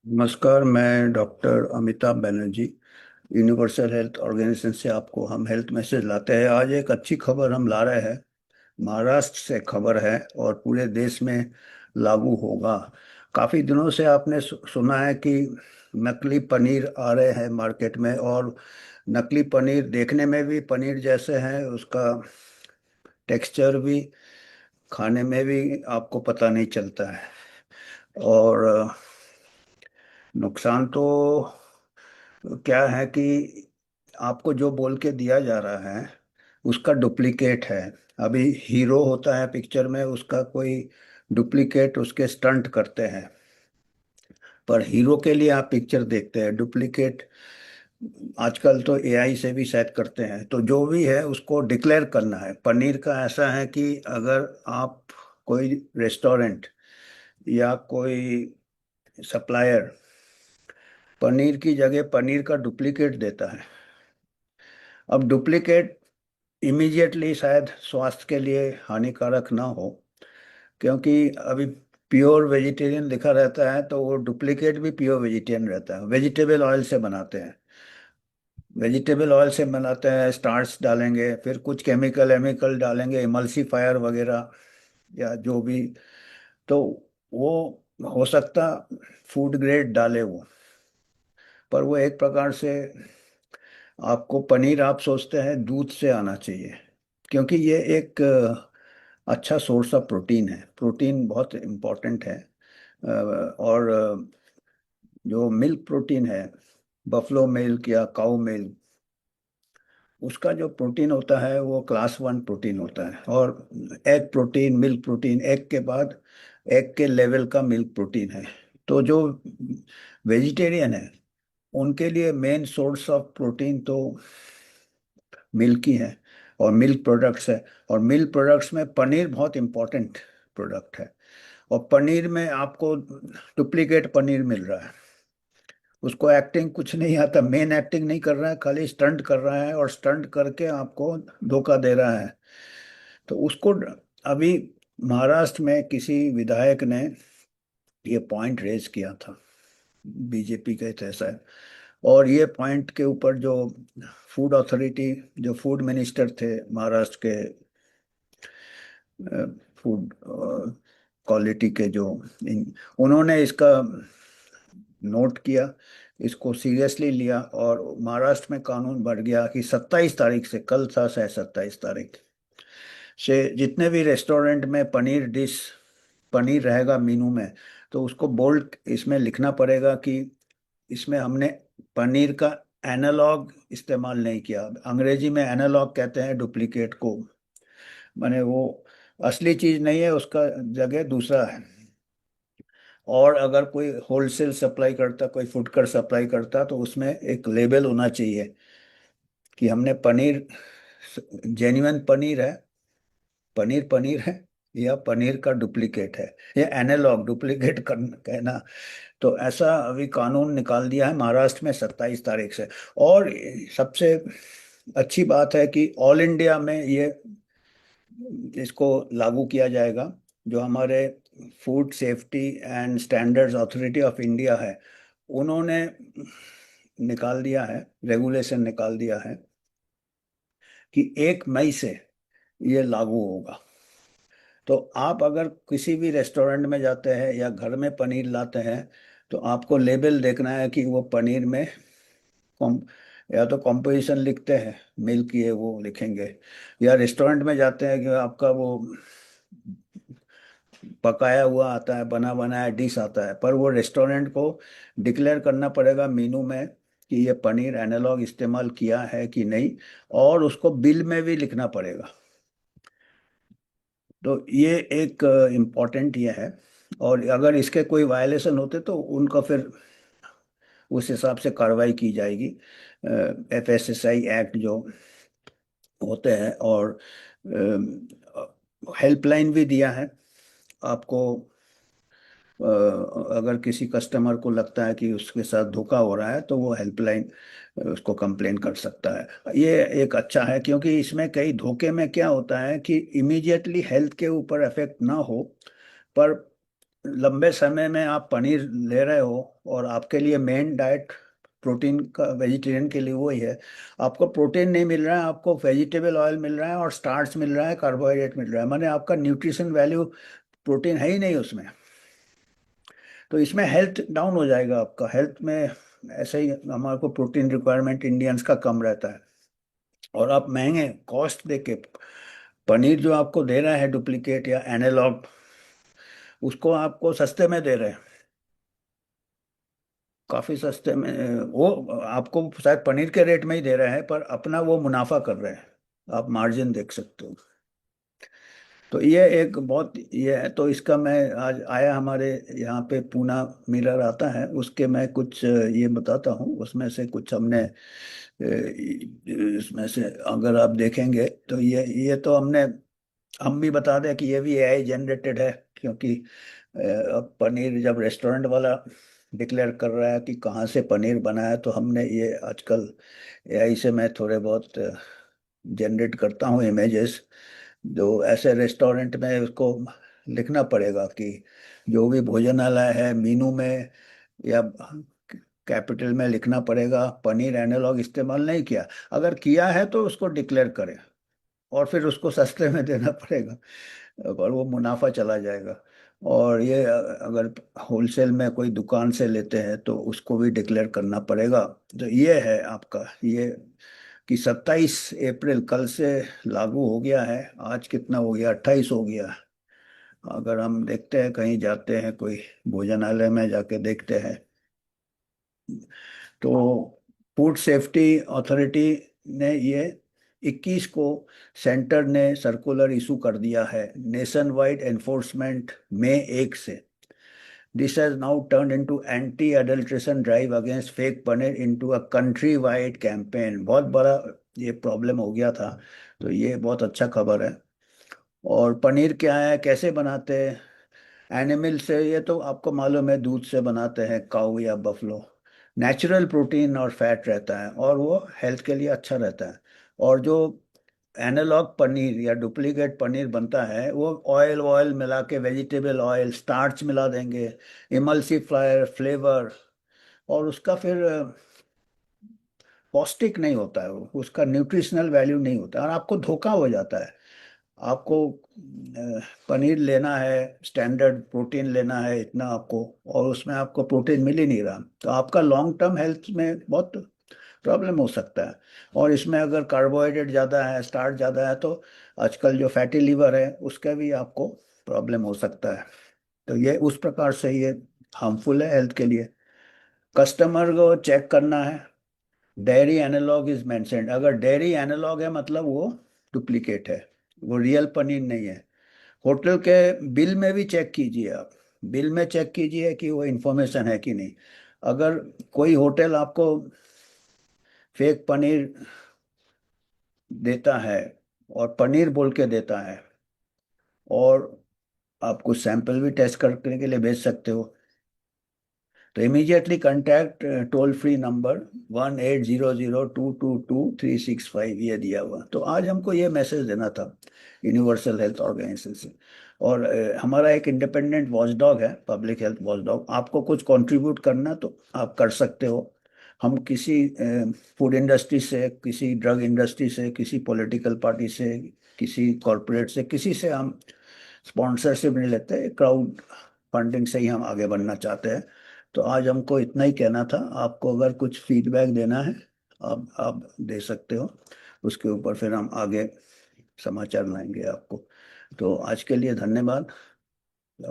नमस्कार। मैं doctor Amitabh Banerjee universal health organisation से आपको हम हेल्थ मैसेज लाते हैं। आज एक अच्छी खबर हम ला रहे हैं। महाराष्ट्र से खबर है और पूरे देश में लागू होगा। काफ़ी दिनों से आपने सुना है कि नकली पनीर आ रहे हैं मार्केट में, और नकली पनीर देखने में भी पनीर जैसे हैं, उसका टेक्सचर भी, खाने में भी आपको पता नहीं चलता है। और नुकसान तो क्या है कि आपको जो बोल के दिया जा रहा है उसका डुप्लीकेट है। अभी हीरो होता है पिक्चर में, उसका कोई डुप्लीकेट उसके स्टंट करते हैं, पर हीरो के लिए आप पिक्चर देखते हैं। डुप्लीकेट आजकल तो एआई से भी शायद करते हैं। तो जो भी है उसको डिक्लेयर करना है। पनीर का ऐसा है कि अगर आप कोई रेस्टोरेंट या कोई सप्लायर पनीर की जगह पनीर का डुप्लीकेट देता है, अब डुप्लीकेट इमीडिएटली शायद स्वास्थ्य के लिए हानिकारक ना हो, क्योंकि अभी प्योर वेजिटेरियन लिखा रहता है, तो वो डुप्लीकेट भी प्योर वेजिटेरियन रहता है। वेजिटेबल ऑयल से बनाते हैं, वेजिटेबल ऑयल से बनाते हैं, स्टार्च डालेंगे, फिर कुछ केमिकल एमिकल डालेंगे, इमल्सीफायर वगैरह या जो भी। तो वो हो सकता फूड ग्रेड डाले वो, पर वो एक प्रकार से आपको पनीर आप सोचते हैं दूध से आना चाहिए, क्योंकि ये एक अच्छा सोर्स ऑफ प्रोटीन है। प्रोटीन बहुत इम्पोर्टेंट है। और जो मिल्क प्रोटीन है, बफलो मिल्क या काऊ मिल्क, उसका जो प्रोटीन होता है वो क्लास 1 प्रोटीन होता है। और egg protein, milk protein, egg के बाद एग के लेवल का मिल्क प्रोटीन है। तो जो वेजिटेरियन है उनके लिए मेन सोर्स ऑफ प्रोटीन तो मिल्क ही है, और मिल्क प्रोडक्ट्स है। और मिल्क प्रोडक्ट्स में पनीर बहुत इंपॉर्टेंट प्रोडक्ट है। और पनीर में आपको डुप्लीकेट पनीर मिल रहा है। उसको एक्टिंग कुछ नहीं आता, मेन एक्टिंग नहीं कर रहा है, खाली स्टंट कर रहा है, और स्टंट करके आपको धोखा दे रहा है। तो उसको अभी महाराष्ट्र में किसी विधायक ने ये पॉइंट रेज किया था, बीजेपी के थे शायद। और ये पॉइंट के ऊपर जो फूड अथॉरिटी, जो फूड मिनिस्टर थे महाराष्ट्र के, फूड क्वालिटी के जो उन्होंने इसका नोट किया, इसको सीरियसली लिया, और महाराष्ट्र में कानून बढ़ गया कि 27 तारीख से, कल था शायद 27 तारीख से, जितने भी रेस्टोरेंट में पनीर डिश, पनीर रहेगा मेनू में, तो उसको बोल्ड इसमें लिखना पड़ेगा कि इसमें हमने पनीर का एनालॉग इस्तेमाल नहीं किया। अंग्रेजी में एनालॉग कहते हैं डुप्लीकेट को, माने वो असली चीज नहीं है, उसका जगह दूसरा है। और अगर कोई होलसेल सप्लाई करता, कोई फुटकर सप्लाई करता, तो उसमें एक लेबल होना चाहिए कि हमने पनीर, जेन्युइन पनीर है, पनीर पनीर है, या पनीर का डुप्लीकेट है, या एनालॉग डुप्लीकेट कहना। तो ऐसा अभी कानून निकाल दिया है महाराष्ट्र में 27 तारीख से। और सबसे अच्छी बात है कि ऑल इंडिया में ये इसको लागू किया जाएगा। जो हमारे food safety and standards authority of India है, उन्होंने निकाल दिया है, रेगुलेशन निकाल दिया है कि 1 मई से ये लागू होगा। तो आप अगर किसी भी रेस्टोरेंट में जाते हैं या घर में पनीर लाते हैं, तो आपको लेबल देखना है कि वो पनीर में कॉम या तो कॉम्पोजिशन लिखते हैं, मिल्क ये वो लिखेंगे, या रेस्टोरेंट में जाते हैं कि आपका वो पकाया हुआ आता है, बना बनाया डिश आता है, पर वो रेस्टोरेंट को डिक्लेयर करना पड़ेगा मेनू में कि ये पनीर एनालॉग इस्तेमाल किया है कि नहीं, और उसको बिल में भी लिखना पड़ेगा। तो ये एक इम्पॉर्टेंट ये है। और अगर इसके कोई वायलेशन होते तो उनका फिर उस हिसाब से कार्रवाई की जाएगी। एफएसएसआई एक्ट जो होते हैं, और हेल्पलाइन भी दिया है आपको। अगर किसी कस्टमर को लगता है कि उसके साथ धोखा हो रहा है, तो वो हेल्पलाइन उसको कंप्लेन कर सकता है। ये एक अच्छा है, क्योंकि इसमें कई धोखे में क्या होता है कि इमीडिएटली हेल्थ के ऊपर इफेक्ट ना हो, पर लंबे समय में आप पनीर ले रहे हो और आपके लिए मेन डाइट प्रोटीन का वेजिटेरियन के लिए वही है, आपको प्रोटीन नहीं मिल रहा है, आपको वेजिटेबल ऑयल मिल रहा है और स्टार्च मिल रहा है, कार्बोहाइड्रेट मिल रहा है, माने आपका न्यूट्रिशन वैल्यू प्रोटीन है ही नहीं उसमें। तो इसमें हेल्थ डाउन हो जाएगा आपका, हेल्थ में ऐसे ही हमारे को प्रोटीन रिक्वायरमेंट इंडियंस का कम रहता है। और आप महंगे कॉस्ट देके पनीर जो आपको दे रहा है डुप्लीकेट या एनालॉग, उसको आपको सस्ते में दे रहे हैं, काफी सस्ते में। वो आपको शायद पनीर के रेट में ही दे रहे हैं पर अपना वो मुनाफा कर रहे हैं, आप मार्जिन देख सकते हो। तो ये एक बहुत ये है, तो इसका मैं आज आया हमारे यहाँ पे पूना मिरर आता है, उसके मैं कुछ ये बताता हूँ, उसमें से कुछ हमने इसमें से अगर आप देखेंगे तो ये तो हमने, हम भी बता दें कि ये भी एआई जनरेटेड है, क्योंकि अब पनीर जब रेस्टोरेंट वाला डिक्लेयर कर रहा है कि कहाँ से पनीर बना है, तो हमने ये आजकल एआई से मैं थोड़े बहुत जनरेट करता हूँ इमेजेस, जो ऐसे रेस्टोरेंट में उसको लिखना पड़ेगा कि जो भी भोजनालय है मीनू में या कैपिटल में लिखना पड़ेगा पनीर एनालॉग इस्तेमाल नहीं किया, अगर किया है तो उसको डिक्लेयर करें और फिर उसको सस्ते में देना पड़ेगा और वो मुनाफा चला जाएगा। और ये अगर होलसेल में कोई दुकान से लेते हैं तो उसको भी डिक्लेयर करना पड़ेगा। तो ये है आपका ये कि 27 अप्रैल कल से लागू हो गया है, आज कितना हो गया, 28 हो गया। अगर हम देखते हैं कहीं जाते हैं कोई भोजनालय में जाके देखते हैं तो फूड सेफ्टी अथॉरिटी ने ये 21 को सेंटर ने सर्कुलर इशू कर दिया है, नेशन वाइड एनफोर्समेंट मई 1 से। This has now turn into anti adulteration drive against fake paneer into a country wide campaign. बहुत बड़ा ये प्रॉब्लम हो गया था, तो ये बहुत अच्छा खबर है। और पनीर क्या है, कैसे बनाते हैं, एनिमल से, ये तो आपको मालूम है दूध से बनाते हैं, काऊ या बफलो। नेचुरल प्रोटीन और फैट रहता है और वो हेल्थ के लिए अच्छा रहता है। और जो एनालॉग पनीर या डुप्लीकेट पनीर बनता है वो ऑयल ऑयल मिला के, वेजिटेबल ऑयल स्टार्च मिला देंगे, इमल्सिफायर फ्लेवर, और उसका फिर पौष्टिक नहीं होता है, वो उसका न्यूट्रिशनल वैल्यू नहीं होता है और आपको धोखा हो जाता है। आपको पनीर लेना है, स्टैंडर्ड प्रोटीन लेना है इतना आपको, और उसमें आपको प्रोटीन मिल ही नहीं रहा, तो आपका लॉन्ग टर्म हेल्थ में बहुत प्रॉब्लम हो सकता है। और इसमें अगर कार्बोहाइड्रेट ज़्यादा है, स्टार्च ज़्यादा है, तो आजकल जो फैटी लीवर है उसका भी आपको प्रॉब्लम हो सकता है। तो ये उस प्रकार से ये हार्मफुल है हेल्थ के लिए। कस्टमर को चेक करना है, डेयरी एनालॉग इज मेंशन्ड, अगर डेयरी एनालॉग है मतलब वो डुप्लीकेट है, वो रियल पनीर नहीं है। होटल के बिल में भी चेक कीजिए आप, बिल में चेक कीजिए कि वो इंफॉर्मेशन है कि नहीं। अगर कोई होटल आपको फेक पनीर देता है और पनीर बोल के देता है, और आप कुछ सैंपल भी टेस्ट करने के लिए भेज सकते हो, तो immediately contact toll free number 1800 222 365, ये दिया हुआ। तो आज हमको ये मैसेज देना था यूनिवर्सल हेल्थ ऑर्गेनाइजेशन से। और हमारा एक इंडिपेंडेंट वॉचडॉग है, पब्लिक हेल्थ वॉचडॉग, आपको कुछ कंट्रीब्यूट करना तो आप कर सकते हो। हम किसी फूड इंडस्ट्री से, किसी ड्रग इंडस्ट्री से, किसी पॉलिटिकल पार्टी से, किसी कॉरपोरेट से, किसी से हम स्पॉन्सरशिप नहीं लेते, क्राउड फंडिंग से ही हम आगे बढ़ना चाहते हैं। तो आज हमको इतना ही कहना था, आपको अगर कुछ फीडबैक देना है आप दे सकते हो, उसके ऊपर फिर हम आगे समाचार लाएंगे आपको। तो आज के लिए धन्यवाद।